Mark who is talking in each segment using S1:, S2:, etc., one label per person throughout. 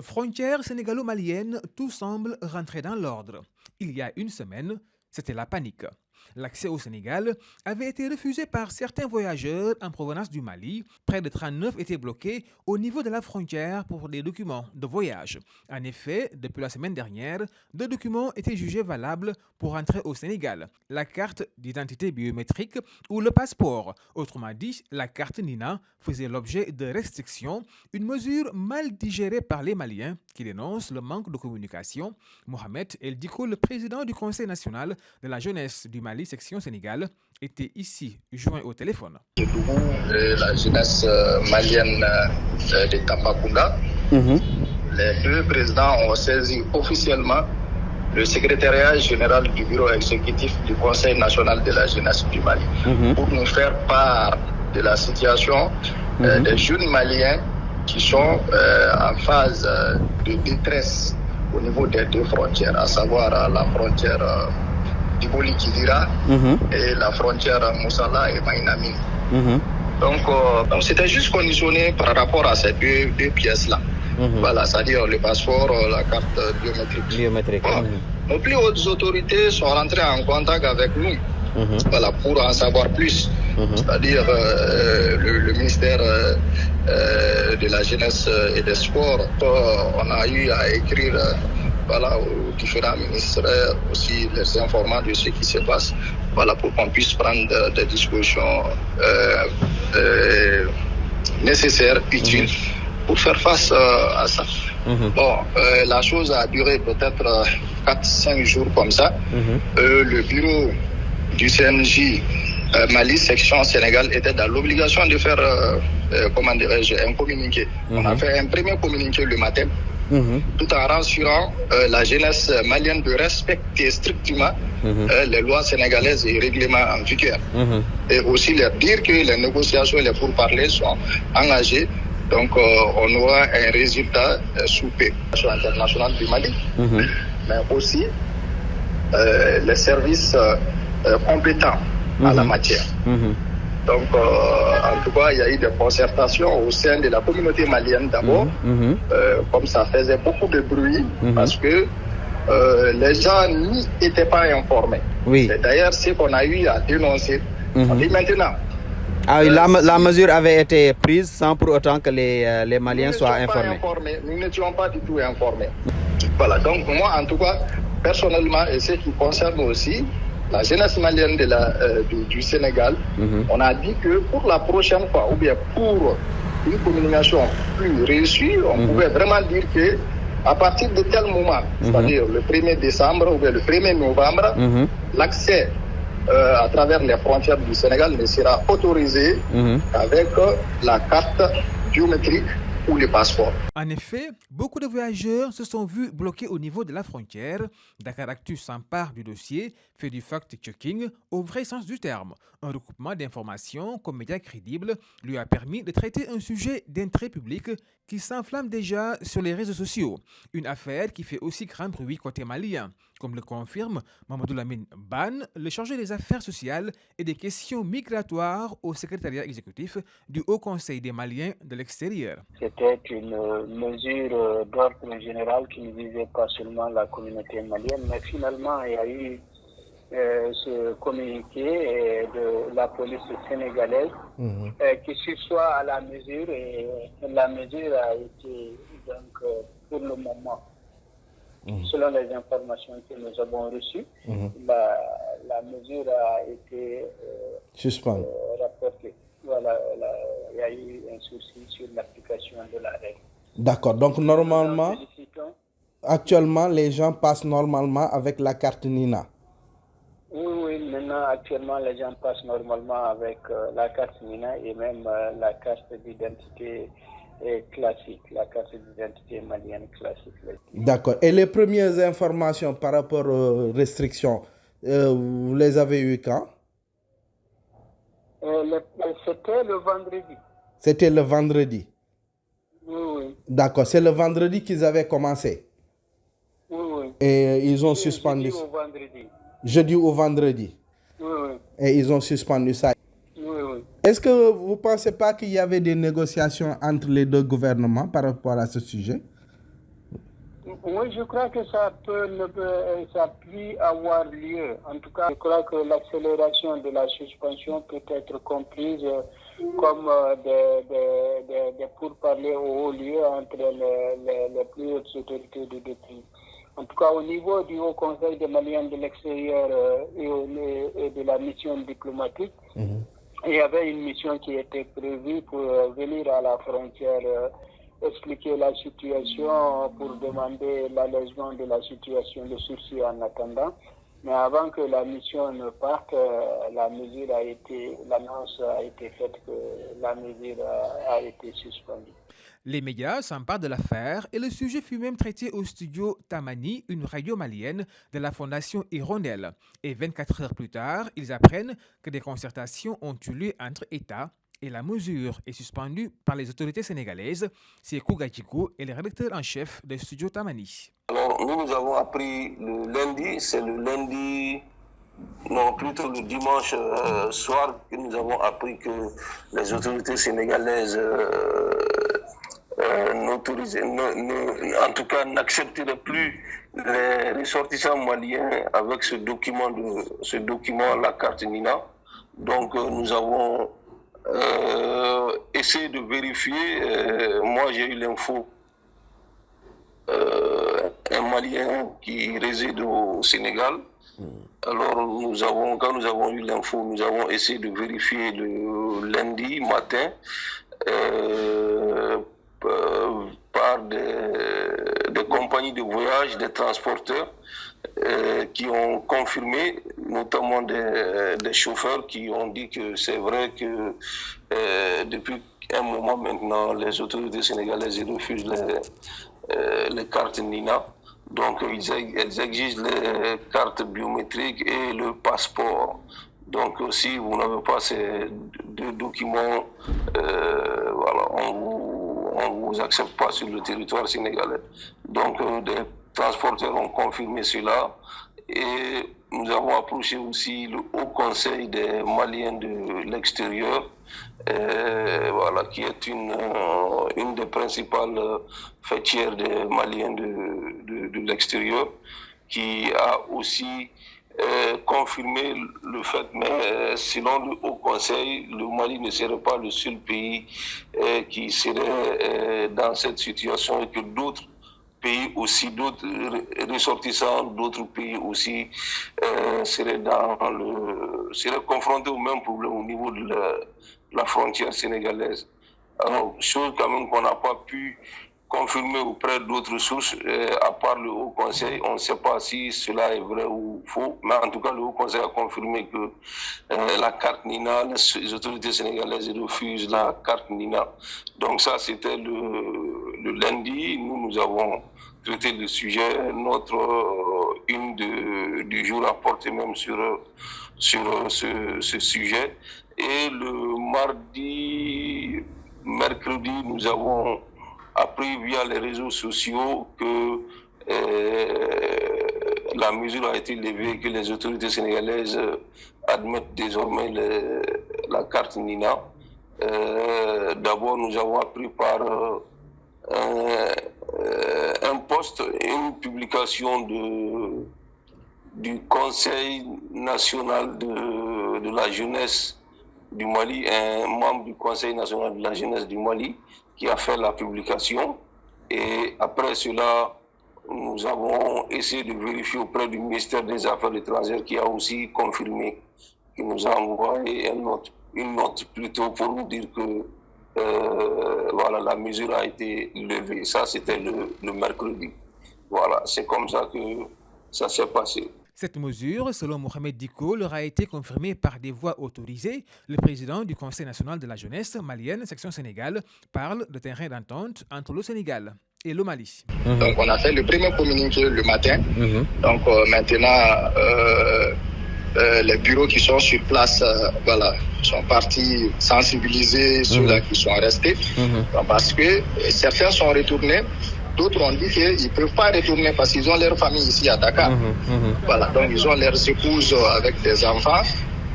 S1: Frontière sénégalo-malienne, tout semble rentrer dans l'ordre. Il y a une semaine, c'était la panique. L'accès au Sénégal avait été refusé par certains voyageurs en provenance du Mali. Près de 39 étaient bloqués au niveau de la frontière pour des documents de voyage. En effet, depuis la semaine dernière, 2 documents étaient jugés valables pour entrer au Sénégal. La carte d'identité biométrique ou le passeport. Autrement dit, la carte Nina faisait l'objet de restrictions, une mesure mal digérée par les Maliens qui dénoncent le manque de communication. Mohamed El Diko, le président du Conseil national de la jeunesse du Mali, section Sénégal, était ici joint au téléphone.
S2: La jeunesse malienne de Tambacounda, les deux présidents ont saisi officiellement le secrétariat général du bureau exécutif du Conseil national de la jeunesse du Mali pour nous faire part de la situation des jeunes Maliens qui sont en phase de détresse au niveau des deux frontières, à savoir la frontière Diboli Kidira et la frontière Moussala et Maïnamine. Donc c'était juste conditionné par rapport à ces deux pièces-là. Voilà, c'est-à-dire le passeport, la carte biométrique. Bon, nos plus hautes autorités sont rentrées en contact avec nous. Voilà, pour en savoir plus. C'est-à-dire le ministère de la jeunesse et des sports. On a eu à écrire aux différents ministères aussi les informant de ce qui se passe. Voilà, pour qu'on puisse prendre des dispositions nécessaires, utiles, pour faire face à ça. Bon, la chose a duré peut-être 4-5 jours comme ça. Le bureau du CNJ Mali, section Sénégal, était dans l'obligation de faire, un communiqué. On a fait un premier communiqué le matin, tout en rassurant la jeunesse malienne de respecter strictement les lois sénégalaises et règlements en vigueur. Et aussi leur dire que les négociations, les pourparlers sont engagés. Donc, on aura un résultat sous peu. International du Mali, mais aussi les services compétents à la matière. Donc, en tout cas, il y a eu des concertations au sein de la communauté malienne d'abord, comme ça faisait beaucoup de bruit, parce que les gens n'y étaient pas informés. C'est d'ailleurs ce qu'on a eu à dénoncer. On dit maintenant.
S3: Ah oui, la mesure avait été prise sans pour autant que les Maliens soient informés.
S2: Nous n'étions pas du tout informés. Voilà, donc moi, en tout cas, personnellement, et ce qui concerne aussi la jeunesse malienne du Sénégal, on a dit que pour la prochaine fois, ou bien pour une communication plus réussie, on pouvait vraiment dire que à partir de tel moment, c'est-à-dire le 1er décembre ou bien le 1er novembre, l'accès à travers les frontières du Sénégal ne sera autorisé avec la carte biométrique ou le passeport.
S1: En effet, beaucoup de voyageurs se sont vus bloqués au niveau de la frontière. Dakaractu s'empare du dossier, fait du fact-checking au vrai sens du terme. Un recoupement d'informations comme média crédible lui a permis de traiter un sujet d'intérêt public qui s'enflamme déjà sur les réseaux sociaux. Une affaire qui fait aussi grand bruit côté malien, comme le confirme Mamadou Lamine Ban, le chargé des affaires sociales et des questions migratoires au secrétariat exécutif du Haut Conseil des Maliens de l'extérieur.
S4: C'était une mesure d'ordre général qui ne visait pas seulement la communauté malienne, mais finalement il y a eu ce communiqué de la police sénégalaise qui sursoit à la mesure, et la mesure a été donc pour le moment, selon les informations que nous avons reçues, la mesure a été
S3: suspendue,
S4: rapportée. Voilà, il y a eu un souci sur l'application de la règle.
S3: D'accord, donc normalement, actuellement, les gens passent normalement avec la carte Nina.
S4: Oui, maintenant, actuellement, les gens passent normalement avec la carte Nina et même la carte d'identité classique, la carte d'identité malienne classique.
S3: D'accord. Et les premières informations par rapport aux restrictions, vous les avez eues quand?
S4: C'était le vendredi.
S3: C'était le vendredi?
S4: Oui.
S3: D'accord. C'est le vendredi qu'ils avaient commencé?
S4: Oui.
S3: Et ils ont suspendu.
S4: Jeudi au vendredi.
S3: Jeudi au vendredi?
S4: Oui.
S3: Et ils ont suspendu ça?
S4: Oui.
S3: Est-ce que vous ne pensez pas qu'il y avait des négociations entre les deux gouvernements par rapport à ce sujet?
S4: Oui, je crois que ça peut avoir lieu. En tout cas, je crois que l'accélération de la suspension peut être comprise comme des pourparlers au haut lieu entre les plus hautes autorités de deux pays. En tout cas, au niveau du Haut Conseil des Maliens de l'extérieur et de la mission diplomatique, il y avait une mission qui était prévue pour venir à la frontière expliquer la situation pour demander l'allègement de la situation de sursis en attendant. Mais avant que la mission ne parte, l'annonce a été faite que la mesure a été suspendue.
S1: Les médias s'emparent de l'affaire et le sujet fut même traité au studio Tamani, une radio malienne de la fondation Hirondelle. Et 24 heures plus tard, ils apprennent que des concertations ont eu lieu entre États et la mesure est suspendue par les autorités sénégalaises. Sékou Gadjikou est le rédacteur en chef du studio Tamani.
S5: Alors, nous avons appris le lundi, plutôt le dimanche soir, que nous avons appris que les autorités sénégalaises en tout cas n'accepteraient plus les ressortissants maliens avec ce document, la carte Nina. Donc nous avons essayé de vérifier. Moi j'ai eu l'info. Un Malien qui réside au Sénégal. Alors quand nous avons eu l'info, nous avons essayé de vérifier le lundi matin par des compagnies de voyage, des transporteurs qui ont confirmé, notamment des chauffeurs qui ont dit que c'est vrai que depuis un moment maintenant, les autorités sénégalaises refusent les cartes Nina. Donc, elles exigent les cartes biométriques et le passeport. Donc, si vous n'avez pas ces deux documents, on ne vous accepte pas sur le territoire sénégalais. Donc, des transporteurs ont confirmé cela. Et nous avons approché aussi le Haut Conseil des Maliens de l'extérieur, qui est une des principales fêtières des Maliens de l'extérieur, qui a aussi confirmé le fait, mais selon le Haut Conseil, le Mali ne serait pas le seul pays qui serait dans cette situation et que d'autres pays aussi, d'autres ressortissants d'autres pays aussi seraient confrontés au même problème au niveau de la frontière sénégalaise. Alors, chose quand même qu'on n'a pas pu confirmer auprès d'autres sources, à part le Haut Conseil, on ne sait pas si cela est vrai ou faux, mais en tout cas le Haut Conseil a confirmé que la carte Nina, les autorités sénégalaises refusent la carte Nina. Donc ça c'était le lundi, nous avons traité le sujet, notre une du jour a porté même sur ce sujet, et le mercredi, nous avons appris via les réseaux sociaux que la mesure a été levée, que les autorités sénégalaises admettent désormais la carte Nina. D'abord, nous avons appris par un post, une publication du Conseil national de la jeunesse du Mali, un membre du Conseil national de la jeunesse du Mali, qui a fait la publication. Et après cela, nous avons essayé de vérifier auprès du ministère des Affaires étrangères, qui a aussi confirmé, qui nous a envoyé une note plutôt pour nous dire que la mesure a été levée. Ça, c'était le mercredi. Voilà, c'est comme ça que ça s'est passé.
S1: Cette mesure, selon Mohamed Dicko, leur a été confirmée par des voix autorisées. Le président du Conseil national de la jeunesse malienne, section Sénégal, parle de terrain d'entente entre le Sénégal et le Mali.
S2: Donc on a fait le premier communiqué le matin. Donc maintenant, les bureaux qui sont sur place sont partis sensibiliser ceux-là qui sont restés. Parce que certains sont retournés. D'autres ont dit qu'ils ne peuvent pas retourner parce qu'ils ont leur famille ici à Dakar. Voilà, donc ils ont leurs épouses avec des enfants.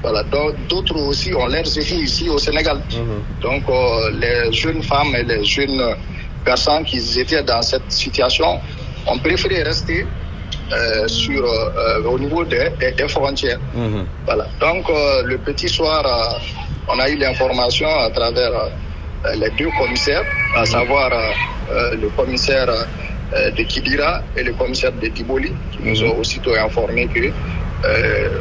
S2: Voilà, donc d'autres aussi ont leurs époux ici au Sénégal. Donc les jeunes femmes et les jeunes personnes qui étaient dans cette situation ont préféré rester au niveau des frontières. Voilà. Donc, le petit soir, on a eu l'information à travers les deux commissaires, à savoir le commissaire de Kidira et le commissaire de Diboli, qui nous ont aussitôt informé que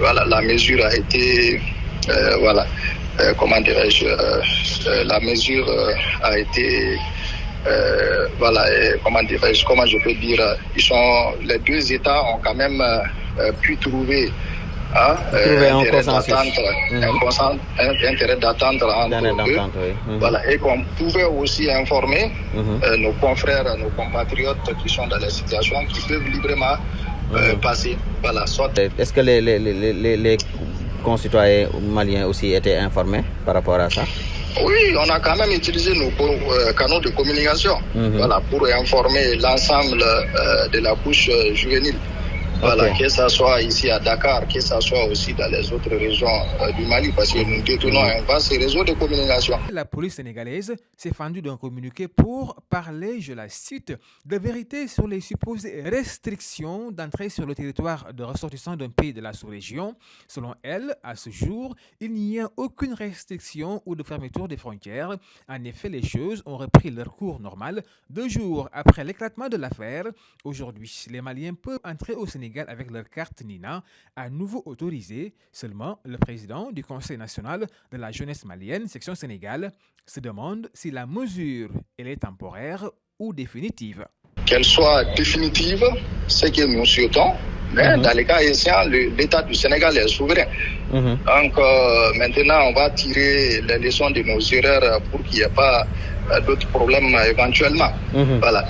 S2: la mesure a été, la mesure a été, comment je peux dire, les deux États ont quand même pu trouver intérêt d'attendre entre eux. Voilà, et qu'on pouvait aussi informer nos confrères, nos compatriotes qui sont dans la situation, qui peuvent librement passer. Voilà,
S6: Est-ce que les concitoyens maliens aussi étaient informés par rapport à ça?
S2: Oui, on a quand même utilisé nos canaux de communication pour informer l'ensemble de la couche juvénile. Voilà, que ce soit ici à Dakar, que ce soit aussi dans les autres régions du Mali, parce que nous détenons un vaste réseau de communication.
S1: La police sénégalaise s'est fendue d'un communiqué pour parler, je la cite, de vérité sur les supposées restrictions d'entrée sur le territoire de ressortissants d'un pays de la sous-région. Selon elle, à ce jour, il n'y a aucune restriction ou de fermeture des frontières. En effet, les choses ont repris leur cours normal 2 jours après l'éclatement de l'affaire. Aujourd'hui, les Maliens peuvent entrer au Sénégal avec leur carte Nina, à nouveau autorisée. Seulement, le président du Conseil national de la jeunesse malienne, section Sénégal, se demande si la mesure est temporaire ou définitive.
S2: Qu'elle soit définitive, c'est que nous souhaitons, mais dans les cas échéants, l'État du Sénégal est souverain. Donc maintenant, on va tirer les leçons de nos erreurs pour qu'il n'y ait pas d'autres problèmes éventuellement. Voilà.